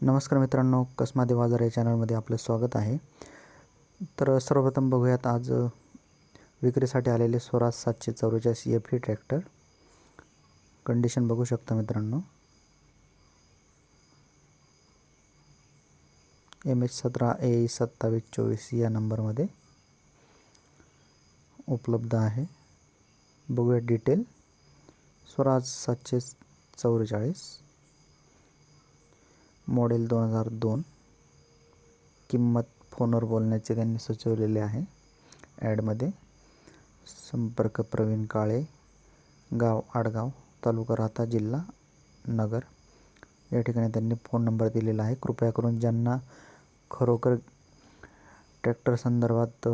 नमस्कार मित्रांनो, कसमादे बाजार या चॅनलमध्ये आपलं स्वागत आहे. तर सर्वप्रथम बघूयात आज विक्रीसाठी आलेले स्वराज 744 एफ-ई ट्रॅक्टर. कंडिशन बघू शकता मित्रांनो. MH17AE 2724 या नंबरमध्ये उपलब्ध आहे. बघूया डिटेल. स्वराज 744 मॉडेल 2002. किंमत फोनवर बोलण्याचे त्यांनी सुचवलेले आहे ॲडमध्ये. संपर्क प्रवीण काळे, गाव आडगाव, तालुका राहता, जिल्हा नगर. या ठिकाणी त्यांनी फोन नंबर दिलेला आहे. कृपया करून ज्यांना खरोखर ट्रॅक्टर संदर्भात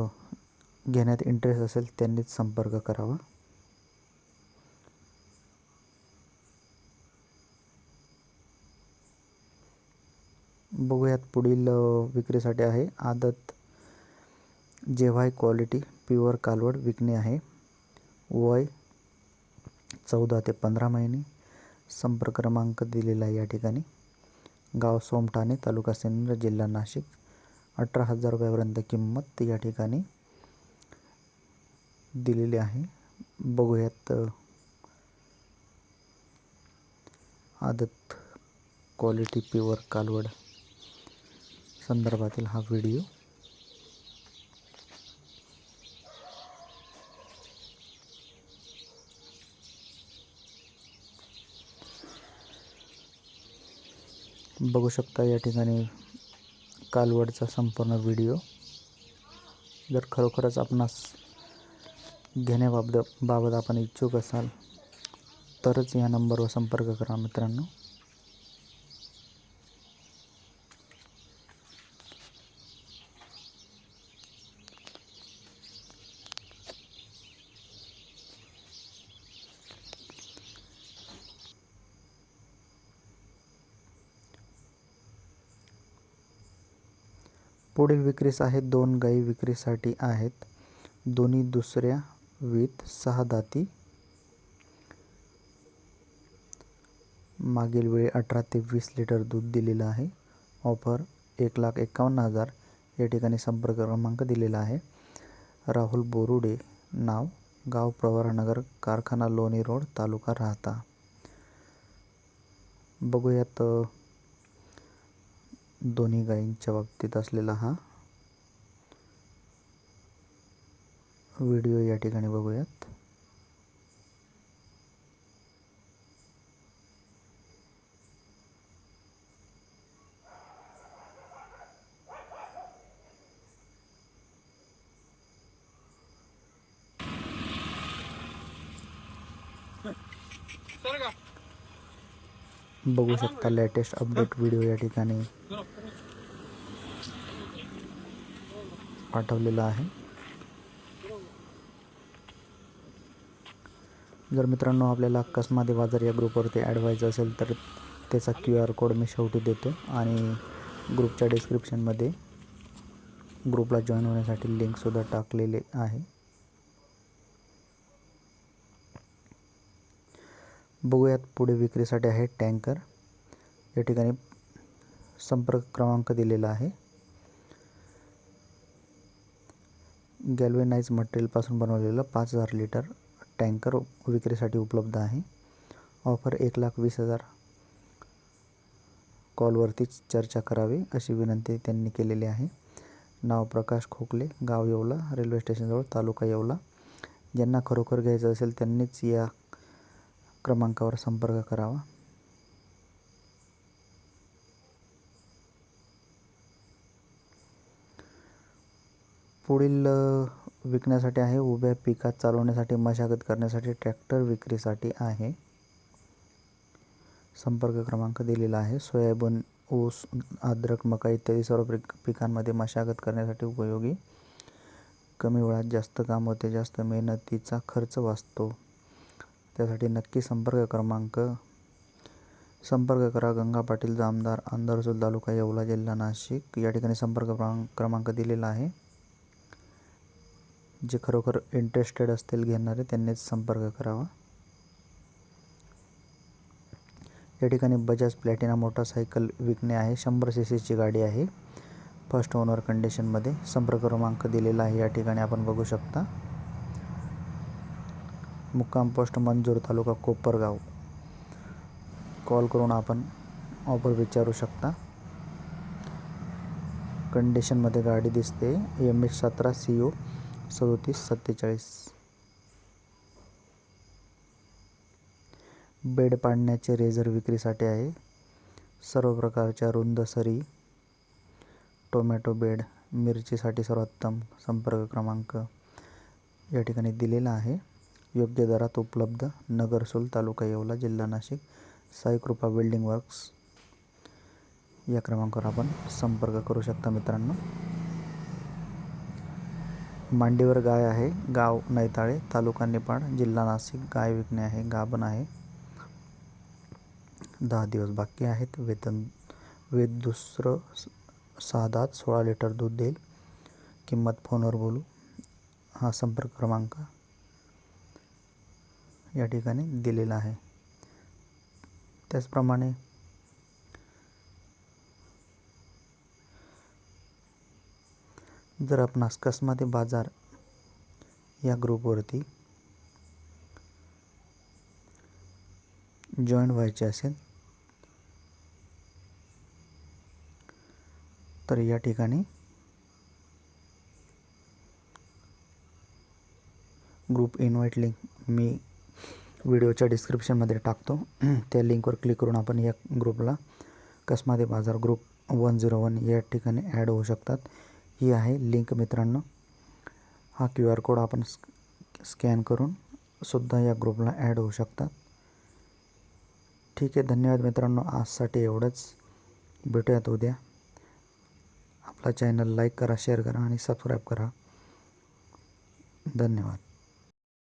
घेण्यात इंटरेस्ट असेल त्यांनीच संपर्क करावा. बघूयात पुढील विक्रीसाठी आहे. आदत जेव्हाय क्वालिटी प्युअर कालवड विकणे आहे. वय 14 ते 15 महिने. संपर्क क्रमांक दिलेला आहे या ठिकाणी. गाव सोमठाणे, तालुका सिन्नर, जिल्हा नाशिक. 18,000 रुपयापर्यंत किंमत या ठिकाणी दिलेली आहे. बघूयात आदत क्वालिटी प्युअर कालवड संदर्भातील हा व्हिडिओ. बघू शकता या ठिकाणी कालवडचा संपूर्ण व्हिडिओ. जर खरोखरच आपणास घेण्याबाबत आपण इच्छुक असाल तरच या नंबरवर संपर्क करा मित्रांनो. पुढील विक्रीस आहेत. 2 गाई विक्रीसाठी आहेत. दोन्ही दुसऱ्या वीत, 6 दाती. मागील वेळी 18 ते 20 लिटर दूध दिलेलं आहे. ऑफर 1,51,000. या ठिकाणी संपर्क क्रमांक दिलेला आहे. राहुल बोरुडे नाव, गाव प्रवरानगर, कारखाना लोणी रोड, तालुका राहता. बघूयात दोन्ही गायींच्या बाबतीत असलेला हा व्हिडिओ या ठिकाणी बघूयात. बघू शकता लेटेस्ट अपडेट व्हिडिओ या ठिकाणी पाठवलेला आहे. जर मित्रांनो आपल्याला कसमादे बाजार या ग्रुपवरती ॲड व्हायचं असेल तर त्याचा QR कोड मी शेवटी देतो आणि ग्रुपच्या डिस्क्रिप्शनमध्ये ग्रुपला जॉईन होण्यासाठी लिंकसुद्धा टाकलेले आहे. बघूयात पुढे विक्रीसाठी आहे टँकर. या ठिकाणी संपर्क क्रमांक दिलेला आहे. गॅल्वेनाइज मटेरियलपासून बनवलेलं 5,000 लिटर टँकर विक्रीसाठी उपलब्ध आहे. ऑफर 1,20,000. कॉलवरतीच चर्चा करावी अशी विनंती त्यांनी केलेली आहे. नाव प्रकाश खोकले, गाव येवला, रेल्वे स्टेशनजवळ, तालुका येवला. ज्यांना खरोखर घ्यायचं असेल त्यांनीच या क्रमांकावर संपर्क करावा. पुढील विकण्यासाठी आहे. उभ्या पिकात चालवण्यासाठी, मशागत करण्यासाठी ट्रॅक्टर विक्रीसाठी आहे. संपर्क क्रमांक दिलेला आहे. सोयाबीन, ऊस, अद्रक, मका इत्यादी सर्व पिकांमध्ये मशागत करण्यासाठी उपयोगी. कमी वेळात जास्त काम होते, जास्त मेहनतीचा खर्च वाचतो. त्यासाठी नक्की संपर्क करा. गंगा पाटील जामदार, अंधारसूल, तालुका येवला, जिल्हा नाशिक. या ठिकाणी संपर्क क्रमांक दिलेला आहे. जे खरोखर इंटरेस्टेड असतील घेणारे त्यांनीच संपर्क करावा. या ठिकाणी बजाज प्लॅटिना मोटरसायकल विकणे आहे. 100 cc गाडी आहे. फर्स्ट ओनर कंडिशनमध्ये. संपर्क क्रमांक दिलेला आहे या ठिकाणी आपण बघू शकता. मुक्काम पोस्ट मंजूर, तालुका कोपरगाव. कॉल करून आपण ऑफर विचारू शकता. कंडिशनमध्ये गाडी दिसते. MH17 CO 3747. बेड पाडण्याचे रेझर विक्रीसाठी आहे. सर्व प्रकारच्या रुंद सरी, टोमॅटो बेड, मिरचीसाठी सर्वोत्तम. संपर्क क्रमांक या ठिकाणी दिलेला आहे. योग्य दरात उपलब्ध. नगरसूल, तालुका येवला, जिल्हा नाशिक. साईकृपा वेल्डिंग वर्क्स या क्रमांकावर आपण संपर्क करू शकता मित्रांनो. मांडीवर गाय आहे. गाव नैताळे, तालुका निपाड, जिल्हा नाशिक. गाय विकणे आहे. गाभण आहे. 10 दिवस बाकी आहेत. वेद दुसरं 6 दात, 16 लिटर दूध देईल. किंमत फोनवर बोलू. हा संपर्क क्रमांक या ठिकाणी दिलेला आहे. त्याचप्रमाणे जर आपणास कसमाते बाजार या ग्रुपवरती जॉईन व्हायचे असेल तर या ठिकाणी ग्रुप इन्व्हाइट लिंक मी व्हिडिओच्या डिस्क्रिप्शनमध्ये टाकतो. त्या लिंकवर क्लिक करून आपण या ग्रुपला कसमाते बाजार ग्रुप 101 या ठिकाणी ॲड होऊ शकतात. ही आहे लिंक मित्रांनो. हा QR कोड आपण स्कॅन करून सुद्धा या ग्रुपला ॲड होऊ शकतात. ठीक आहे, धन्यवाद मित्रांनो. आजसाठी एवढंच. भेटूयात उद्या. आपला चॅनल लाईक करा, शेअर करा आणि सबस्क्राईब करा. धन्यवाद.